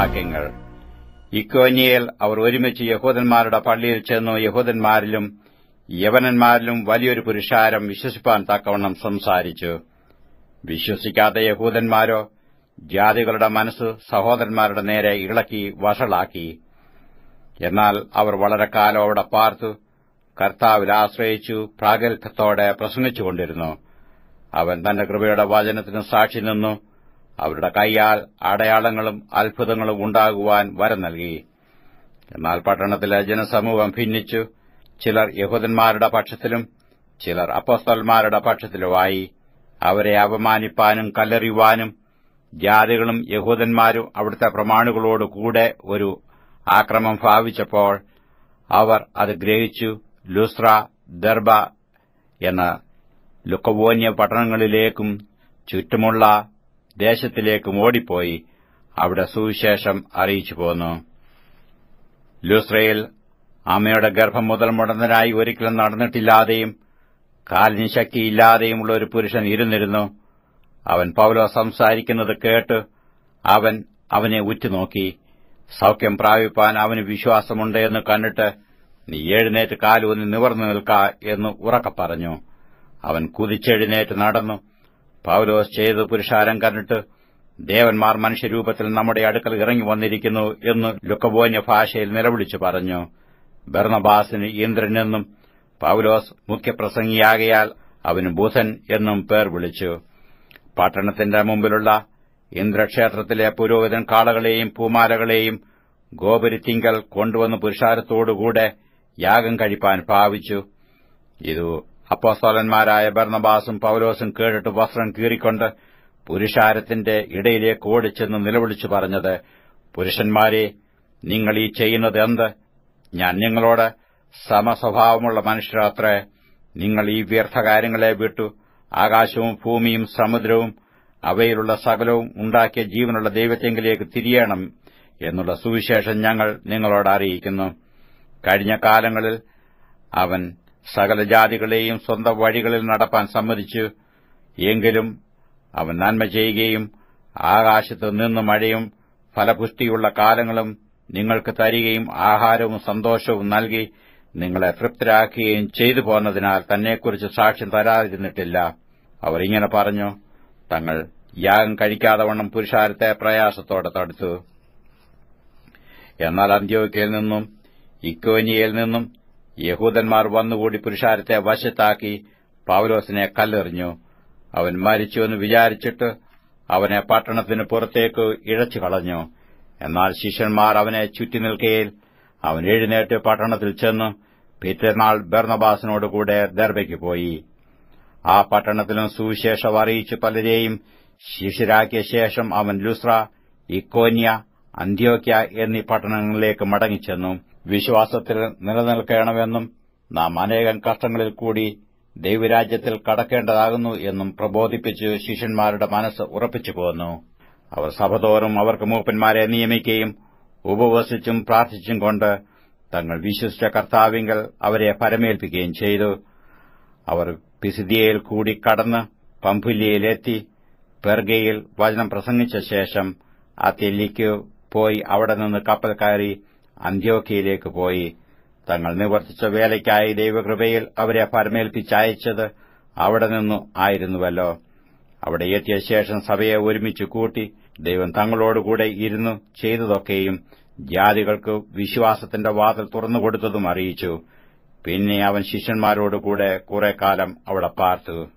വാക്യങ്ങൾ. ഇക്കോന്യയിൽ അവർ ഒരുമിച്ച് യഹൂദന്മാരുടെ പള്ളിയിൽ ചെന്നു. യഹൂദന്മാരിലും യവനന്മാരിലും വലിയൊരു പുരുഷാരം വിശ്വസിപ്പാൻ തക്കവണ്ണം സംസാരിച്ചു. വിശ്വസിക്കാത്ത യഹൂദന്മാരോ ജാതികളുടെ മനസ്സ് സഹോദരന്മാരുടെ നേരെ ഇളക്കി വഷളാക്കി. എന്നാൽ അവർ വളരെ കാലം അവിടെ പാർത്തു കർത്താവിൽ ആശ്രയിച്ചു പ്രാഗൽഭ്യത്തോടെ പ്രസംഗിച്ചുകൊണ്ടിരുന്നു. അവൻ തന്റെ കൃപയുടെ വചനത്തിന് സാക്ഷി നിന്നു. അവരുടെ കൈയാൽ അടയാളങ്ങളും അത്ഭുതങ്ങളും ഉണ്ടാകുവാൻ വരം നൽകി. എന്നാൽ പട്ടണത്തിലെ ജനസമൂഹം ഭിന്നിച്ചു. ചിലർ യഹൂദന്മാരുടെ പക്ഷത്തിലും ചിലർ അപ്പോസ്തലന്മാരുടെ പക്ഷത്തിലുമായി. അവരെ അപമാനിപ്പാനും കല്ലെറിയുവാനും ജാതികളും യഹൂദന്മാരും അവിടുത്തെ പ്രമാണികളോടുകൂടെ ഒരു ആക്രമം ഭാവിച്ചപ്പോൾ അവർ അത് ഗ്രഹിച്ചു ലുസ്ത്ര, ദർബ എന്ന ലുക്കവോന്യ പട്ടണങ്ങളിലേക്കും ചുറ്റുമുള്ള ദേശത്തിലേക്കും ഓടിപ്പോയി അവിടെ സുവിശേഷം അറിയിച്ചു പോന്നു. ലുസ്ത്രയിൽ അമ്മയുടെ ഗർഭം മുതൽ മുടന്തനായി ഒരിക്കലും നടന്നിട്ടില്ലാതെയും കാലിന് ശക്തിയില്ലാതെയുമുള്ള ഒരു പുരുഷൻ ഇരുന്നിരുന്നു. അവൻ പൗലോസ് സംസാരിക്കുന്നത് കേട്ട് അവനെ ഉറ്റുനോക്കി. സൌഖ്യം പ്രാപിപ്പാൻ അവന് വിശ്വാസമുണ്ട് എന്ന് കണ്ടിട്ട്, നീ എഴുന്നേറ്റ് കാലൂന്നി നിവർന്നു നിൽക്ക എന്ന് ഉറക്കെ പറഞ്ഞു. അവൻ കുതിച്ചെഴുന്നേറ്റ് നടന്നു. പൗലോസ് ചെയ്ത് പുരുഷാരം കണ്ടിട്ട്, ദേവന്മാർ മനുഷ്യരൂപത്തിൽ നമ്മുടെ അടുക്കൽ ഇറങ്ങി വന്നിരിക്കുന്നു എന്ന് ലുക്കവോന്യ ഭാഷയിൽ നിലവിളിച്ചു പറഞ്ഞു. ബർന്നബാസിന് ഇന്ദ്രൻ എന്നും പൗലോസ് മുഖ്യപ്രസംഗിയാകയാൽ അവന് ബുധൻ എന്നും പേർ വിളിച്ചു. പട്ടണത്തിന്റെ മുമ്പിലുള്ള ഇന്ദ്രക്ഷേത്രത്തിലെ പുരോഹിതൻ കാളകളെയും പൂമാലകളെയും ഗോപുരത്തിങ്കൽ കൊണ്ടുവന്ന് പുരുഷാരത്തോടുകൂടെ യാഗം കഴിപ്പാൻ ഭാവിച്ചു. ഇതു അപ്പോസ്തലന്മാരായ ബർന്നബാസും പൗലോസും കേട്ടിട്ട് വസ്ത്രം കീറിക്കൊണ്ട് പുരുഷാരത്തിന്റെ ഇടയിലേക്ക് ഓടിച്ചെന്ന് നിലവിളിച്ചു പറഞ്ഞത്, പുരുഷന്മാരെ, നിങ്ങൾ ഈ ചെയ്യുന്നത് എന്ത്? ഞാൻ നിങ്ങളോട് സമസ്വഭാവമുള്ള മനുഷ്യരത്രേ. നിങ്ങൾ ഈ വ്യർത്ഥകാര്യങ്ങളെ വിട്ടു ആകാശവും ഭൂമിയും സമുദ്രവും അവയിലുള്ള സകലവും ഉണ്ടാക്കിയ ജീവനുള്ള ദൈവത്തെങ്കിലേക്ക് തിരിയണം എന്നുള്ള സുവിശേഷം ഞങ്ങൾ നിങ്ങളോട് അറിയിക്കുന്നു. കഴിഞ്ഞ കാലങ്ങളിൽ അവൻ സകല ജാതികളെയും സ്വന്തം വഴികളിൽ നടപ്പാൻ സമ്മതിച്ചു. എങ്കിലും അവൻ നന്മ ചെയ്യുകയും ആകാശത്ത് നിന്ന് മഴയും ഫലപുഷ്ടിയുള്ള കാലങ്ങളും നിങ്ങൾക്ക് തരികയും ആഹാരവും സന്തോഷവും നൽകി നിങ്ങളെ തൃപ്തരാക്കുകയും ചെയ്തു പോന്നതിനാൽ തന്നെക്കുറിച്ച് സാക്ഷ്യം തരാതിരുന്നിട്ടില്ല. അവർ ഇങ്ങനെ പറഞ്ഞു. തങ്ങൾ യാഗം കഴിക്കാതെ വണ്ണം പുരുഷാരത്തെ പ്രയാസത്തോടെ തടുത്തു. എന്നാൽ അന്ത്യോക്യയിൽ നിന്നും ഇക്കോന്യയിൽ നിന്നും യഹൂദന്മാർ വന്നുകൂടി പുരുഷാരത്തെ വശത്താക്കി പൗലോസിനെ കല്ലെറിഞ്ഞു. അവൻ മരിച്ചുവെന്ന് വിചാരിച്ചിട്ട് അവനെ പട്ടണത്തിന് പുറത്തേക്ക് ഇഴച്ചു കളഞ്ഞു. എന്നാൽ ശിഷ്യന്മാർ അവനെ ചുറ്റി നിൽക്കയിൽ അവൻ എഴുന്നേറ്റ് പട്ടണത്തിൽ ചെന്നു പിറ്റേന്നാൾ ബർന്നബാസിനോടുകൂടെ ദർബയ്ക്ക് പോയി. ആ പട്ടണത്തിലും സുവിശേഷം അറിയിച്ച് പലരെയും ശിഷ്യരാക്കിയ ശേഷം അവൻ ലുസ്ത്ര, ഇക്കോന്യ, അന്ത്യോക്യ എന്നീ പട്ടണങ്ങളിലേക്ക് മടങ്ങിച്ചെന്നു. വിശ്വാസത്തിൽ നിലനിൽക്കണമെന്നും നാം അനേകം കഷ്ടങ്ങളിൽ കൂടി ദൈവരാജ്യത്തിൽ കടക്കേണ്ടതാകുന്നു എന്നും പ്രബോധിപ്പിച്ച് ശിഷ്യന്മാരുടെ മനസ്സ് ഉറപ്പിച്ചു പോന്നു. അവർ സഭതോറും അവർക്ക് മൂപ്പന്മാരെ നിയമിക്കുകയും ഉപവസിച്ചും പ്രാർത്ഥിച്ചും കൊണ്ട് തങ്ങൾ വിശ്വസിച്ച കർത്താവിങ്കൽ അവരെ പരമേൽപ്പിക്കുകയും ചെയ്തു. അവർ പിസിദിയയിൽ കൂടി കടന്ന് പംഫുല്യയിലെത്തി പെർഗയിൽ വചനം പ്രസംഗിച്ച ശേഷം അത്യല്യയ്ക്ക് പോയി അവിടെ നിന്ന് കപ്പൽ കയറി അന്ത്യോക്യയിലേക്ക് പോയി. തങ്ങൾ നിവർത്തിച്ച വേലയ്ക്കായി ദൈവകൃപയിൽ അവരെ പരമേൽപ്പിച്ചയച്ചത് അവിടെ നിന്നു ആയിരുന്നുവല്ലോ. അവിടെ എത്തിയ ശേഷം സഭയെ ഒരുമിച്ച് കൂട്ടി ദൈവം തങ്ങളോടുകൂടെ ഇരുന്നു ചെയ്തതൊക്കെയും ജാതികൾക്ക് വിശ്വാസത്തിന്റെ വാതിൽ തുറന്നുകൊടുത്തതും അറിയിച്ചു. പിന്നെ അവൻ ശിഷ്യന്മാരോടുകൂടെ കുറെ കാലം അവിടെ പാർത്തു.